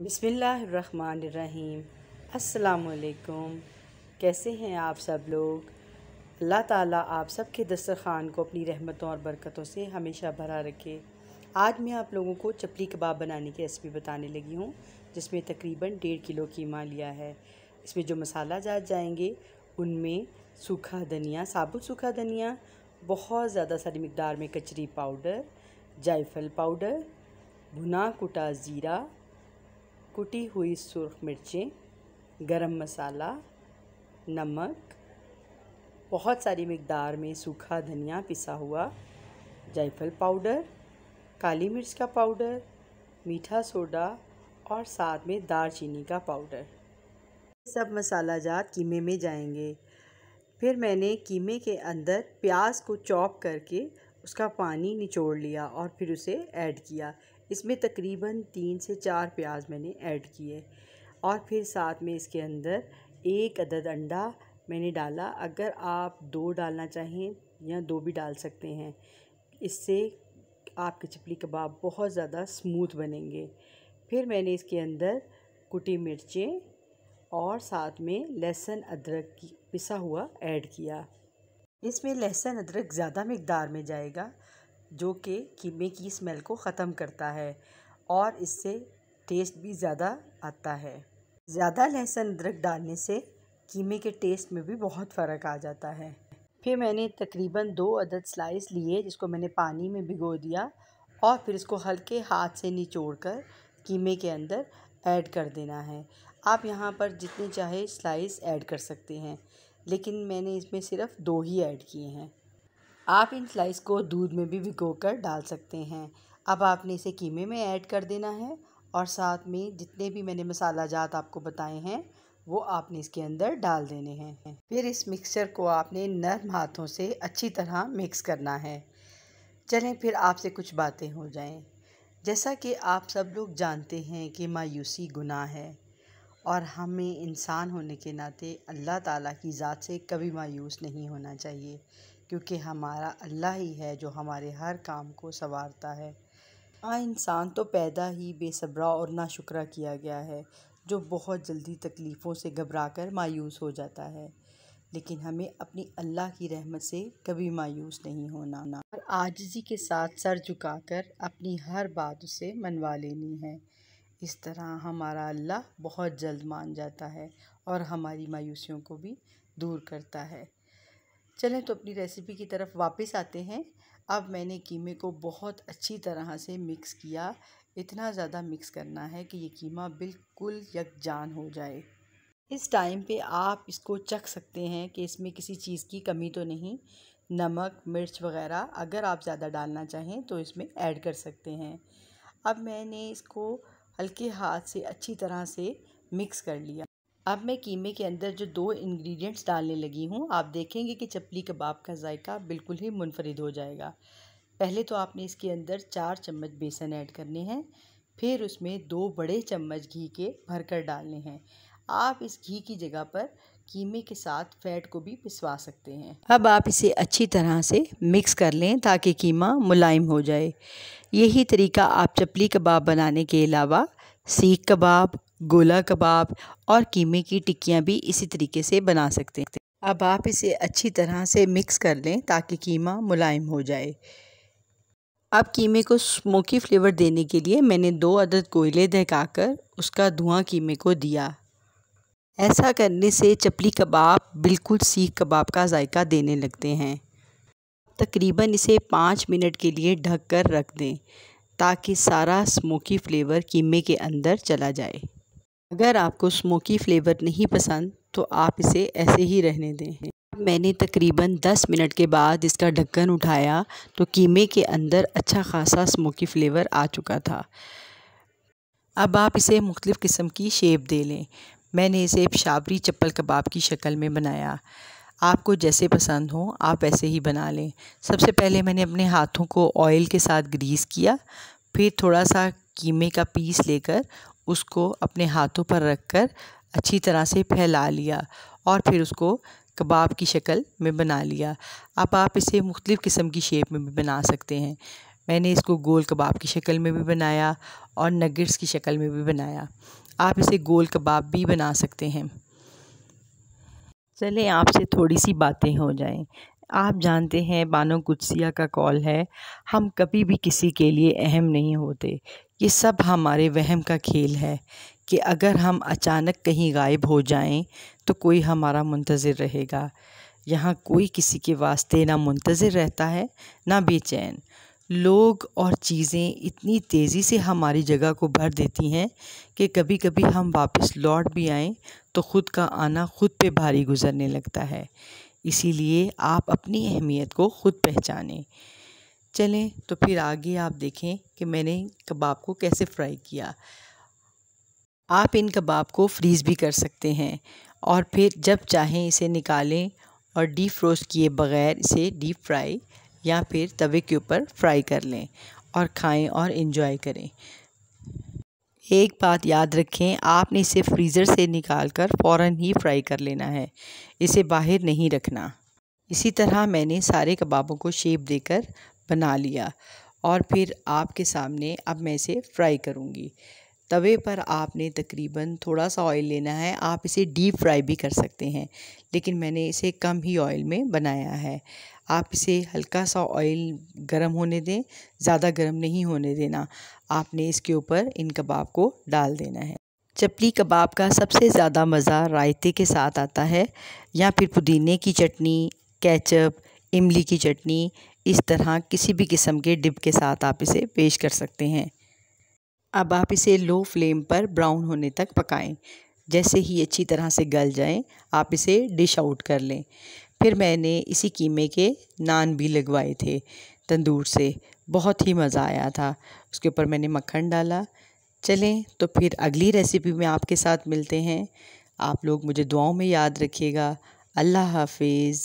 बिस्मिल्लाहिर्रहमानिर्रहीम। अस्सलामुअलैकुम। कैसे हैं आप सब लोग? अल्लाह ताला आप सब के दस्तरख़ान को अपनी रहमतों और बरकतों से हमेशा भरा रखे। आज मैं आप लोगों को चपली कबाब बनाने की रेसिपी बताने लगी हूँ, जिसमें तकरीबन 1.5 किलो कीमा लिया है। इसमें जो मसाला जात जाएंगे उनमें सूखा धनिया, साबुत सूखा धनिया, बहुत ज़्यादा सारी मिकदार में कचरी पाउडर, जायफल पाउडर, भुना कुटा ज़ीरा, कुटी हुई सुर्ख मिर्चें, गरम मसाला, नमक, बहुत सारी मिकदार में सूखा धनिया पिसा हुआ, जायफल पाउडर, काली मिर्च का पाउडर, मीठा सोडा और साथ में दालचीनी का पाउडर। सब मसाला जात कीमे में जाएंगे। फिर मैंने कीमे के अंदर प्याज को चॉप करके उसका पानी निचोड़ लिया और फिर उसे ऐड किया। इसमें तकरीबन 3 से 4 प्याज मैंने ऐड किए और फिर साथ में इसके अंदर 1 अदद अंडा मैंने डाला। अगर आप 2 डालना चाहें या 2 भी डाल सकते हैं, इससे आपके चपली कबाब बहुत ज़्यादा स्मूथ बनेंगे। फिर मैंने इसके अंदर कुटी मिर्चें और साथ में लहसुन अदरक की पिसा हुआ ऐड किया। इसमें लहसुन अदरक ज़्यादा मिकदार में जाएगा, जो कि कीमे की स्मेल को ख़त्म करता है और इससे टेस्ट भी ज़्यादा आता है। ज़्यादा लहसुन अदरक डालने से कीमे के टेस्ट में भी बहुत फ़र्क आ जाता है। फिर मैंने तकरीबन 2 अदद स्लाइस लिए, जिसको मैंने पानी में भिगो दिया और फिर इसको हल्के हाथ से निचोड़कर कीमे के अंदर ऐड कर देना है। आप यहाँ पर जितने चाहे स्लाइस ऐड कर सकते हैं, लेकिन मैंने इसमें सिर्फ 2 ही ऐड किए हैं। आप इन स्लाइस को दूध में भी भिगोकर डाल सकते हैं। अब आपने इसे कीमे में ऐड कर देना है और साथ में जितने भी मैंने मसाला जात आपको बताए हैं वो आपने इसके अंदर डाल देने हैं। फिर इस मिक्सचर को आपने नरम हाथों से अच्छी तरह मिक्स करना है। चलें फिर आपसे कुछ बातें हो जाएं। जैसा कि आप सब लोग जानते हैं कि मायूसी गुनाह है और हमें इंसान होने के नाते अल्लाह ताला की ज़ात से कभी मायूस नहीं होना चाहिए, क्योंकि हमारा अल्लाह ही है जो हमारे हर काम को संवारता है। इंसान तो पैदा ही बेसब्रा और नाशुक्रा किया गया है, जो बहुत जल्दी तकलीफ़ों से घबराकर मायूस हो जाता है। लेकिन हमें अपनी अल्लाह की रहमत से कभी मायूस नहीं होना और आजिज़ी के साथ सर झुकाकर अपनी हर बात उसे मनवा लेनी है। इस तरह हमारा अल्लाह बहुत जल्द मान जाता है और हमारी मायूसियों को भी दूर करता है। चलें तो अपनी रेसिपी की तरफ वापस आते हैं। अब मैंने कीमे को बहुत अच्छी तरह से मिक्स किया। इतना ज़्यादा मिक्स करना है कि ये कीमा बिल्कुल यकजान हो जाए। इस टाइम पे आप इसको चख सकते हैं कि इसमें किसी चीज़ की कमी तो नहीं। नमक, मिर्च वग़ैरह अगर आप ज़्यादा डालना चाहें तो इसमें ऐड कर सकते हैं। अब मैंने इसको हल्के हाथ से अच्छी तरह से मिक्स कर लिया। अब मैं कीमे के अंदर जो 2 इंग्रेडिएंट्स डालने लगी हूँ, आप देखेंगे कि चपली कबाब का जायका बिल्कुल ही मुनफरिद हो जाएगा। पहले तो आपने इसके अंदर 4 चम्मच बेसन ऐड करने हैं, फिर उसमें 2 बड़े चम्मच घी के भरकर डालने हैं। आप इस घी की जगह पर कीमे के साथ फैट को भी पिसवा सकते हैं। अब आप इसे अच्छी तरह से मिक्स कर लें ताकि कीमा मुलायम हो जाए। यही तरीका आप चपली कबाब बनाने के अलावा सीख कबाब, गोला कबाब और कीमे की टिक्कियाँ भी इसी तरीके से बना सकते हैं। अब आप इसे अच्छी तरह से मिक्स कर लें ताकि कीमा मुलायम हो जाए। अब कीमे को स्मोकी फ्लेवर देने के लिए मैंने 2 अदद कोयले दहकाकर उसका धुआं कीमे को दिया। ऐसा करने से चपली कबाब बिल्कुल सीख कबाब का जायका देने लगते हैं। तकरीबन इसे 5 मिनट के लिए ढक कर रख दें ताकि सारा स्मोकी फ्लेवर कीमे के अंदर चला जाए। अगर आपको स्मोकी फ्लेवर नहीं पसंद तो आप इसे ऐसे ही रहने दें। मैंने तकरीबन 10 मिनट के बाद इसका ढक्कन उठाया तो कीमे के अंदर अच्छा खासा स्मोकी फ्लेवर आ चुका था। अब आप इसे मुख्तलिफ़ किस्म की शेप दे लें। मैंने इसे पेशावरी चप्पल कबाब की शक्ल में बनाया। आपको जैसे पसंद हो आप ऐसे ही बना लें। सबसे पहले मैंने अपने हाथों को ऑयल के साथ ग्रीस किया, फिर थोड़ा सा कीमे का पीस लेकर उसको अपने हाथों पर रखकर अच्छी तरह से फैला लिया और फिर उसको कबाब की शक्ल में बना लिया। अब आप इसे मुख्तलिफ़ किस्म की शेप में भी बना सकते हैं। मैंने इसको गोल कबाब की शक्ल में भी बनाया और नगेट्स की शक्ल में भी बनाया। आप इसे गोल कबाब भी बना सकते हैं। चलें आपसे थोड़ी सी बातें हो जाएं। आप जानते हैं बानो कुद्सिया का कौल है, हम कभी भी किसी के लिए अहम नहीं होते। ये सब हमारे वहम का खेल है कि अगर हम अचानक कहीं गायब हो जाएं तो कोई हमारा मुंतज़िर रहेगा। यहाँ कोई किसी के वास्ते ना मुंतज़िर रहता है ना बेचैन। लोग और चीज़ें इतनी तेज़ी से हमारी जगह को भर देती हैं कि कभी कभी हम वापस लौट भी आएँ तो ख़ुद का आना ख़ुद पे भारी गुज़रने लगता है। इसीलिए आप अपनी अहमियत को ख़ुद पहचानें। चलें तो फिर आगे आप देखें कि मैंने कबाब को कैसे फ्राई किया। आप इन कबाब को फ्रीज़ भी कर सकते हैं और फिर जब चाहें इसे निकालें और डीप फ्रोस्ट किए बग़ैर इसे डीप फ्राई या फिर तवे के ऊपर फ्राई कर लें और खाएं और इन्जॉय करें। एक बात याद रखें, आपने इसे फ्रीज़र से निकाल कर फ़ौरन ही फ्राई कर लेना है, इसे बाहर नहीं रखना। इसी तरह मैंने सारे कबाबों को शेप देकर बना लिया और फिर आपके सामने अब मैं इसे फ्राई करूँगी। तवे पर आपने तकरीबन थोड़ा सा ऑयल लेना है। आप इसे डीप फ्राई भी कर सकते हैं, लेकिन मैंने इसे कम ही ऑयल में बनाया है। आप इसे हल्का सा ऑयल गरम होने दें, ज़्यादा गरम नहीं होने देना। आपने इसके ऊपर इन कबाब को डाल देना है। चपली कबाब का सबसे ज़्यादा मज़ा रायते के साथ आता है या फिर पुदीने की चटनी, केचप, इमली की चटनी, इस तरह किसी भी किस्म के डिप के साथ आप इसे पेश कर सकते हैं। अब आप इसे लो फ्लेम पर ब्राउन होने तक पकाएं। जैसे ही अच्छी तरह से गल जाएं, आप इसे डिश आउट कर लें। फिर मैंने इसी कीमे के नान भी लगवाए थे तंदूर से, बहुत ही मज़ा आया था। उसके ऊपर मैंने मक्खन डाला। चलें तो फिर अगली रेसिपी में आपके साथ मिलते हैं। आप लोग मुझे दुआओं में याद रखिएगा। अल्लाह हाफिज़।